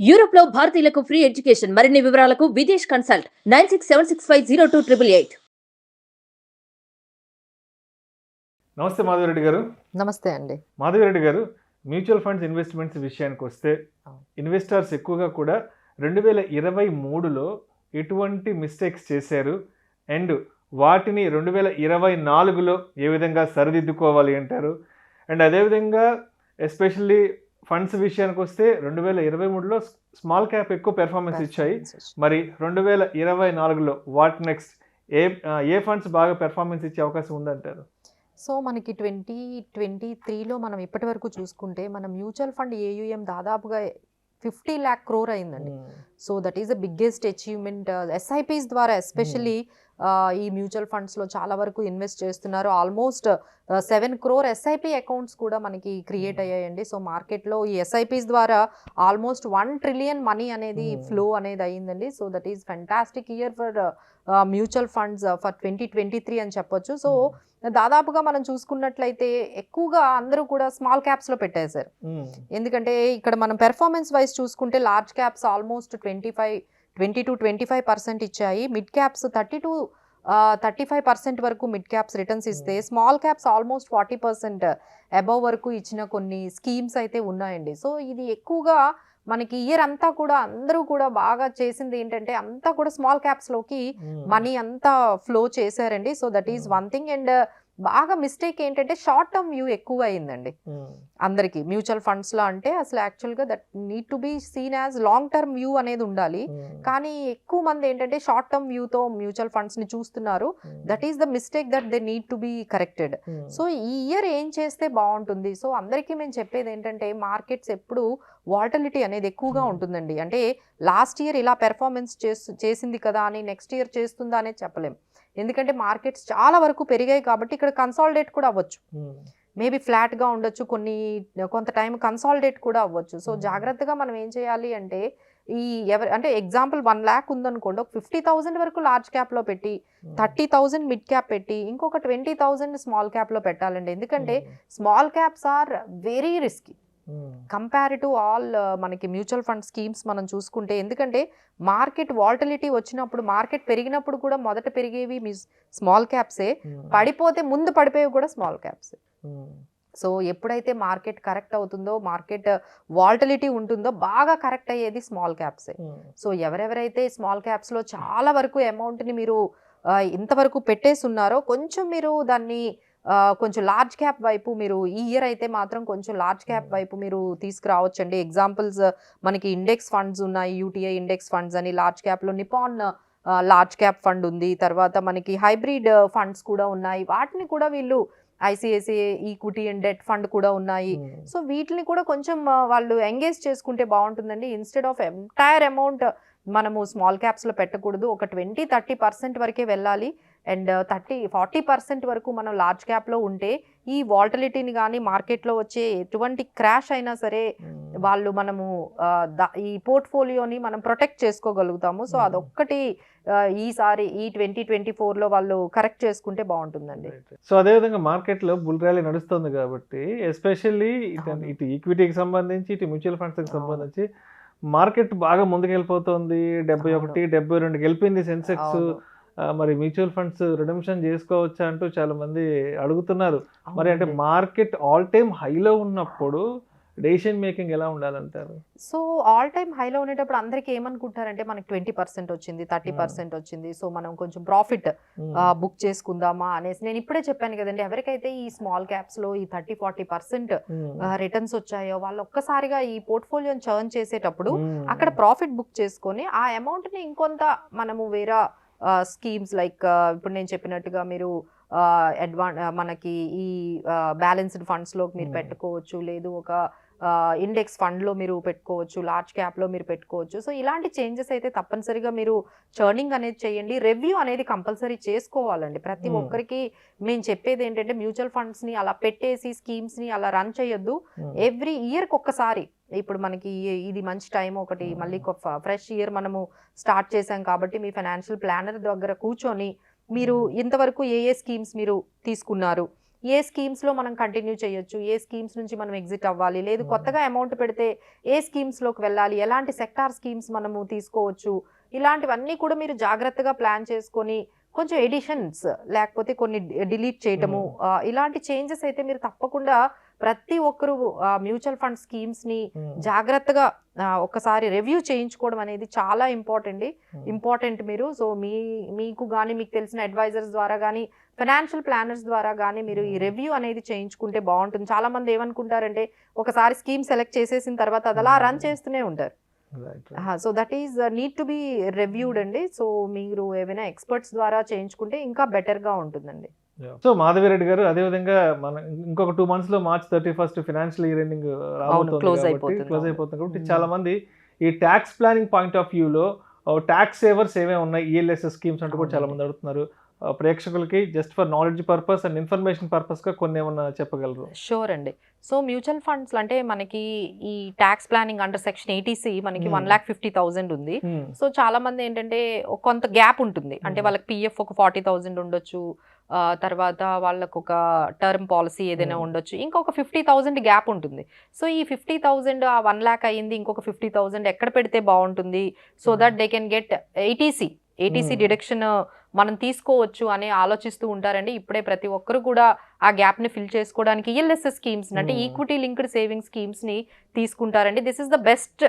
Europe లో భారతీయులకు free education. మరిన్ని వివరాలకు విదేశ్ కన్సల్ట్ 9676502888. నమస్తే మాధవిరెడ్డి గారు. నమస్తే అండి. మాధవిరెడ్డి గారు, మ్యూచువల్ ఫండ్స్ ఇన్వెస్ట్మెంట్స్ విషయానికి వస్తే ఇన్వెస్టర్స్ ఎక్కువగా కూడా 2023లో ఎటువంటి మిస్టేక్స్ చేశారు అండ్ వాటిని 2024లో ఏ విధంగా సరిదిద్దుకోవాలి అంటారు? అండ్ అదేవిధంగా ఎస్పెషల్లీ ఫండ్స్ విషయానికి వస్తే 2023లో స్మాల్ క్యాప్ ఎక్కువ పెర్ఫార్మెన్స్ ఇచ్చాయి. మరి 2024లో వాట్ నెక్స్ట్? ఏ ఫండ్స్ బాగా పెర్ఫార్మెన్స్ ఇచ్చే అవకాశం ఉందంటారు? సో మనకి 2023లో మనం ఇప్పటి వరకు చూసుకుంటే మన మ్యూచువల్ ఫండ్ ఏయుఎం దాదాపుగా 50 lakh crore అయిందండి. So that is the biggest achievement. SIPs ద్వారా ఎస్పెషల్లీ ఈ మ్యూచువల్ ఫండ్స్లో చాలా వరకు ఇన్వెస్ట్ చేస్తున్నారు. ఆల్మోస్ట్ 7 crore ఎస్ఐపి అకౌంట్స్ కూడా మనకి క్రియేట్ అయ్యాయండి. సో మార్కెట్లో ఈ ఎస్ఐపిస్ ద్వారా ఆల్మోస్ట్ 1 trillion మనీ అనేది ఫ్లో అనేది అయ్యిందండి. So that is fantastic year for mutual funds for 2023 అని చెప్పొచ్చు. సో దాదాపుగా మనం చూసుకున్నట్లయితే ఎక్కువగా అందరూ కూడా స్మాల్ క్యాప్స్లో పెట్టేశారు. ఎందుకంటే ఇక్కడ మనం పెర్ఫార్మెన్స్ వైజ్ చూసుకుంటే లార్జ్ క్యాప్స్ ఆల్మోస్ట్ 20-25% ఇచ్చాయి. మిడ్ క్యాప్స్ 30-35% వరకు మిడ్ క్యాప్స్ రిటర్న్స్ ఇస్తే స్మాల్ క్యాప్స్ ఆల్మోస్ట్ 40% అబవ్ వరకు ఇచ్చిన కొన్ని స్కీమ్స్ అయితే ఉన్నాయండి. సో ఇది ఎక్కువగా మనకి ఇయర్ అంతా కూడా అందరూ కూడా బాగా చేసింది ఏంటంటే అంతా కూడా స్మాల్ క్యాప్స్లోకి మనీ అంతా ఫ్లో చేశారండి. So that is one thing. And బాగా మిస్టేక్ ఏంటంటే షార్ట్ టర్మ్ వ్యూ ఎక్కువ అయిందండి అందరికి మ్యూచువల్ ఫండ్స్లో. అంటే అసలు యాక్చువల్గా that need to be seen as long term view అనేది ఉండాలి. కానీ ఎక్కువ మంది ఏంటంటే షార్ట్ టర్మ్ వ్యూతో మ్యూచువల్ ఫండ్స్ని చూస్తున్నారు. That is the mistake that they need to be corrected. So ఈ ఇయర్ ఏం చేస్తే బాగుంటుంది? సో అందరికీ మేము చెప్పేది ఏంటంటే మార్కెట్స్ ఎప్పుడు వాలటిలిటీ అనేది ఎక్కువగా ఉంటుందండి. అంటే లాస్ట్ ఇయర్ ఇలా పెర్ఫార్మెన్స్ చేసింది కదా అని నెక్స్ట్ ఇయర్ చేస్తుందా అనేది చెప్పలేం. ఎందుకంటే మార్కెట్స్ చాలా వరకు పెరిగాయి కాబట్టి ఇక్కడ కన్సాలిడేట్ కూడా అవ్వచ్చు. మేబీ ఫ్లాట్గా ఉండొచ్చు, కొంత టైం కన్సాలిడేట్ కూడా అవ్వచ్చు. సో జాగ్రత్తగా మనం ఏం చేయాలి అంటే అంటే ఎగ్జాంపుల్ 1 lakh ఉందనుకోండి, ఒక 50,000 వరకు లార్జ్ క్యాప్లో పెట్టి 30,000 మిడ్ క్యాప్ పెట్టి ఇంకొక 20,000 స్మాల్ క్యాప్లో పెట్టాలండి. ఎందుకంటే small caps are very risky compare to all మనకి మ్యూచువల్ ఫండ్ స్కీమ్స్ మనం చూసుకుంటే. ఎందుకంటే మార్కెట్ వాలటిలిటీ వచ్చినప్పుడు, మార్కెట్ పెరిగినప్పుడు కూడా మొదట పెరిగేవి స్మాల్ క్యాప్సే, పడిపోతే ముందు పడిపోయేవి కూడా స్మాల్ క్యాప్సే. సో ఎప్పుడైతే మార్కెట్ కరెక్ట్ అవుతుందో, మార్కెట్ వాలటిలిటీ ఉంటుందో బాగా కరెక్ట్ అయ్యేది స్మాల్ క్యాప్సే. సో ఎవరెవరైతే స్మాల్ క్యాప్స్లో చాలా వరకు అమౌంట్ని మీరు ఇంతవరకు పెట్టేసి ఉన్నారో కొంచెం మీరు దాన్ని కొంచెం లార్జ్ క్యాప్ వైపు మీరు ఈ ఇయర్ అయితే మాత్రం కొంచెం లార్జ్ క్యాప్ వైపు మీరు తీసుకురావచ్చండి. ఎగ్జాంపుల్స్ మనకి ఇండెక్స్ ఫండ్స్ ఉన్నాయి, యూటీఐ ఇండెక్స్ ఫండ్స్ అని. లార్జ్ క్యాప్లో నిపాన్ లార్జ్ క్యాప్ ఫండ్ ఉంది. తర్వాత మనకి హైబ్రిడ్ ఫండ్స్ కూడా ఉన్నాయి. వాటిని కూడా వీళ్ళు ICICI equity and debt fund కూడా ఉన్నాయి. సో వీటిని కూడా కొంచెం వాళ్ళు ఎంగేజ్ చేసుకుంటే బాగుంటుందండి. ఇన్స్టెడ్ ఆఫ్ ఎంటైర్ అమౌంట్ మనము స్మాల్ క్యాప్స్లో పెట్టకూడదు. ఒక 20-30% వరకే వెళ్ళాలి. అండ్ 30-40% వరకు మనం లార్జ్ క్యాప్లో ఉంటే ఈ వాలటిలిటీని కానీ మార్కెట్లో వచ్చే ఎటువంటి క్రాష్ అయినా సరే మనము ఈ పోర్ట్ఫోలియోని మనం ప్రొటెక్ట్ చేసుకోగలుగుతాము. సో అదొక్కటి ఈసారి ఈ 2024లో వాళ్ళు కరెక్ట్ చేసుకుంటే బాగుంటుందండి. సో అదేవిధంగా మార్కెట్లో బుల్ ర్యాలీ నడుస్తుంది కాబట్టి ఎస్పెషల్లీ ఇటు ఈక్విటీకి సంబంధించి ఇటు మ్యూచువల్ ఫండ్స్కి సంబంధించి మార్కెట్ బాగా ముందుకెళ్ళిపోతుంది. 71, 72 గెలిపింది సెన్సెక్స్. మరి మ్యూచువల్ ఫండ్స్ రిడెంప్షన్ చేసుకోవచ్చా అంటూ చాలా మంది అడుగుతున్నారు. మరి అంటే మార్కెట్ ఆల్ టైమ్ హైలో ఉన్నప్పుడు డెసిషన్ మేకింగ్ ఎలా ఉండాలంటారు? సో ఆల్ టైమ్ హైలో ఉండేటప్పుడు అందరికీ ఏమనుకుంటారంటే మనకి 20% వచ్చింది, 30% వచ్చింది, సో మనం కొంచెం ప్రాఫిట్ బుక్ చేసుకుందామా అనేసి. నేను ఇప్పుడే చెప్పాను కదండి, ఎవరికైతే ఈ స్మాల్ క్యాప్స్లో ఈ 30-40% రిటర్న్స్ వచ్చాయో వాళ్ళు ఒక్కసారిగా ఈ పోర్ట్ఫోలియోని చర్న్ చేసేటప్పుడు అక్కడ ప్రాఫిట్ బుక్ చేసుకొని ఆ అమౌంట్ని ఇంకొంత మనము వేరే స్కీమ్స్ లైక్ ఇప్పుడు నేను చెప్పినట్టుగా మీరు మనకి ఈ బ్యాలెన్స్డ్ ఫండ్స్లో మీరు పెట్టుకోవచ్చు, లేదు ఒక ఇండెక్స్ ఫండ్లో మీరు పెట్టుకోవచ్చు, లార్జ్ క్యాప్లో మీరు పెట్టుకోవచ్చు. సో ఇలాంటి చేంజెస్ అయితే తప్పనిసరిగా మీరు చర్నింగ్ అనేది చేయండి. రివ్యూ అనేది కంపల్సరీ చేసుకోవాలండి. ప్రతి ఒక్కరికి మేము చెప్పేది ఏంటంటే మ్యూచువల్ ఫండ్స్ని అలా పెట్టేసి స్కీమ్స్ని అలా రన్ చేయొద్దు. ఎవ్రీ ఇయర్కి ఒక్కసారి, ఇప్పుడు మనకి ఇది మంచి టైం, ఒకటి మళ్ళీ ఫ్రెష్ ఇయర్ మనము స్టార్ట్ చేసాం కాబట్టి మీ ఫైనాన్షియల్ ప్లానర్ దగ్గర కూర్చొని మీరు ఇంతవరకు ఏ స్కీమ్స్ మీరు తీసుకున్నారు, ఏ స్కీమ్స్లో మనం కంటిన్యూ చేయొచ్చు, ఏ స్కీమ్స్ నుంచి మనం ఎగ్జిట్ అవ్వాలి, లేదు కొత్తగా అమౌంట్ పెడితే ఏ స్కీమ్స్లోకి వెళ్ళాలి, ఎలాంటి సెక్టార్ స్కీమ్స్ మనము తీసుకోవచ్చు, ఇలాంటివన్నీ కూడా మీరు జాగ్రత్తగా ప్లాన్ చేసుకొని కొంచెం ఎడిషన్స్ లేకపోతే కొన్ని డిలీట్ చేయటము, ఇలాంటి చేంజెస్ అయితే మీరు తప్పకుండా ప్రతి ఒక్కరు మ్యూచువల్ ఫండ్ స్కీమ్స్ని జాగ్రత్తగా ఒకసారి రివ్యూ చేయించుకోవడం అనేది చాలా ఇంపార్టెంట్ మీరు. సో మీకు కానీ మీకు తెలిసిన అడ్వైజర్స్ ద్వారా కానీ ఫైనాన్షియల్ ప్లానర్స్ ద్వారా కానీ మీరు ఈ రివ్యూ అనేది చేయించుకుంటే బాగుంటుంది. చాలా మంది ఏమనుకుంటారంటే ఒకసారి స్కీమ్ సెలెక్ట్ చేసేసిన తర్వాత అది అలా రన్ చేస్తూనే ఉంటారు. So that is need to be reviewed అండి. సో మీరు ఏమైనా ఎక్స్పర్ట్స్ ద్వారా చేయించుకుంటే ఇంకా బెటర్గా ఉంటుందండి. సో మాధవిరెడ్డి గారు, అదేవిధంగా మన ఇంకొక 2 months లో March 31 financial year ending close అయిపోతుంది కాబట్టి చాలా మంది ఈ ట్యాక్స్ ప్లానింగ్ పాయింట్ ఆఫ్ వ్యూలో ట్యాక్స్ సేవర్స్ ఏమేమి ఉన్నాయి, ఈఎల్ఎస్ఎస్ స్కీమ్స్ అంటూ కూడా చాలా మంది అడుగుతున్నారు. ప్రేక్షకులకి just for knowledge purpose and information పర్పస్గా కొన్ని ఏమన్నా చెప్పగలరు? షూర్ అండి. సో మ్యూచువల్ ఫండ్స్ అంటే మనకి ఈ tax planning under section 80C మనకి 1,50,000 ఉంది. సో చాలా మంది ఏంటంటే కొంత గ్యాప్ ఉంటుంది, అంటే వాళ్ళకి పిఎఫ్ ఒక 40,000 ఉండొచ్చు, తర్వాత వాళ్ళకు ఒక టర్మ్ పాలసీ ఏదైనా ఉండొచ్చు, ఇంకొక 50,000 గ్యాప్ ఉంటుంది. సో ఈ 50,000 ఆ 1 lakh అయ్యింది, ఇంకొక 50,000 ఎక్కడ పెడితే బాగుంటుంది, so that they can get ATC deduction మనం తీసుకోవచ్చు అని ఆలోచిస్తూ ఉంటారండి. ఇప్పుడే ప్రతి ఒక్కరు కూడా ఆ గ్యాప్ని ఫిల్ చేసుకోవడానికి ఈఎల్ఎస్ఎస్ స్కీమ్స్ అంటే ఈక్విటీ లింక్డ్ సేవింగ్ స్కీమ్స్ని తీసుకుంటారండి. This is the best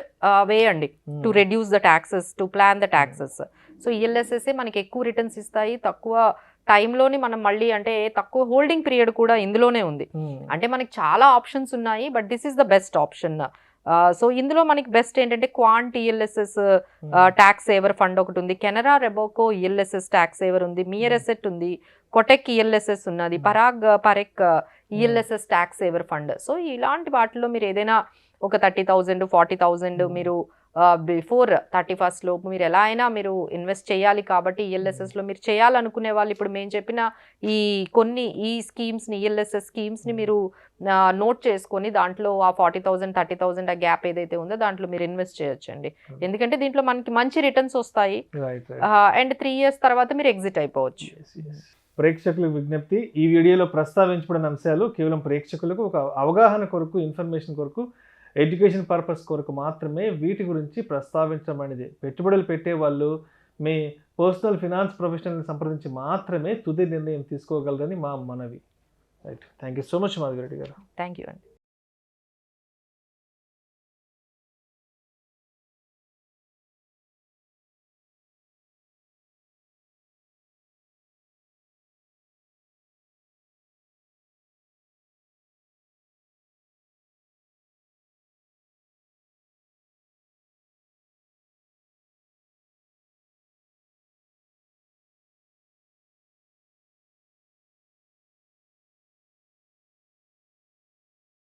way అండి to reduce the taxes, to plan the taxes. So ఈఎల్ఎస్ఎస్ఏ మనకి ఎక్కువ రిటర్న్స్ ఇస్తాయి, తక్కువ టైంలోని మనం మళ్ళీ అంటే తక్కువ హోల్డింగ్ పీరియడ్ కూడా ఇందులోనే ఉంది. అంటే మనకి చాలా ఆప్షన్స్ ఉన్నాయి, but this is the best option. So ఇందులో మనకి బెస్ట్ ఏంటంటే Quant ELSS tax saver fund ఒకటి ఉంది, Canara Robeco ELSS tax saver ఉంది, మియర్ ఎసెట్ ఉంది, కొటెక్ ఈఎల్ఎస్ఎస్ ఉన్నది, Parikh ELSS tax saver fund. So ఇలాంటి వాటిలో మీరు ఏదైనా ఒక 30,000 40,000 మీరు బిఫోర్ 31st లోపు మీరు ఎలా అయినా మీరు ఇన్వెస్ట్ చేయాలి. కాబట్టి ఈఎల్ఎస్ఎస్లో మీరు చేయాలనుకునే వాళ్ళు ఇప్పుడు మేము చెప్పిన ఈ స్కీమ్స్ని ఈఎల్ఎస్ఎస్ స్కీమ్స్ని మీరు నోట్ చేసుకొని దాంట్లో ఆ 40,000 30,000 ఆ గ్యాప్ ఏదైతే ఉందో దాంట్లో మీరు ఇన్వెస్ట్ చేయొచ్చండి. ఎందుకంటే దీంట్లో మనకి మంచి రిటర్న్స్ వస్తాయి అండ్ 3 years తర్వాత మీరు ఎగ్జిట్ అయిపోవచ్చు. ప్రేక్షకులకు విజ్ఞప్తి, ఈ వీడియోలో ప్రస్తావించబడిన అంశాలు కేవలం ప్రేక్షకులకు ఒక అవగాహన కొరకు, ఇన్ఫర్మేషన్ కొరకు, ఎడ్యుకేషన్ పర్పస్ కొరకు మాత్రమే వీటి గురించి ప్రస్తావించడం అనేది. పెట్టుబడులు పెట్టే వాళ్ళు మీ పర్సనల్ ఫినాన్స్ ప్రొఫెషనల్ని సంప్రదించి మాత్రమే తుది నిర్ణయం తీసుకోగలరని మా మనవి. Right, thank you so much Madhavi Reddy గారు. థ్యాంక్ యూ అండి.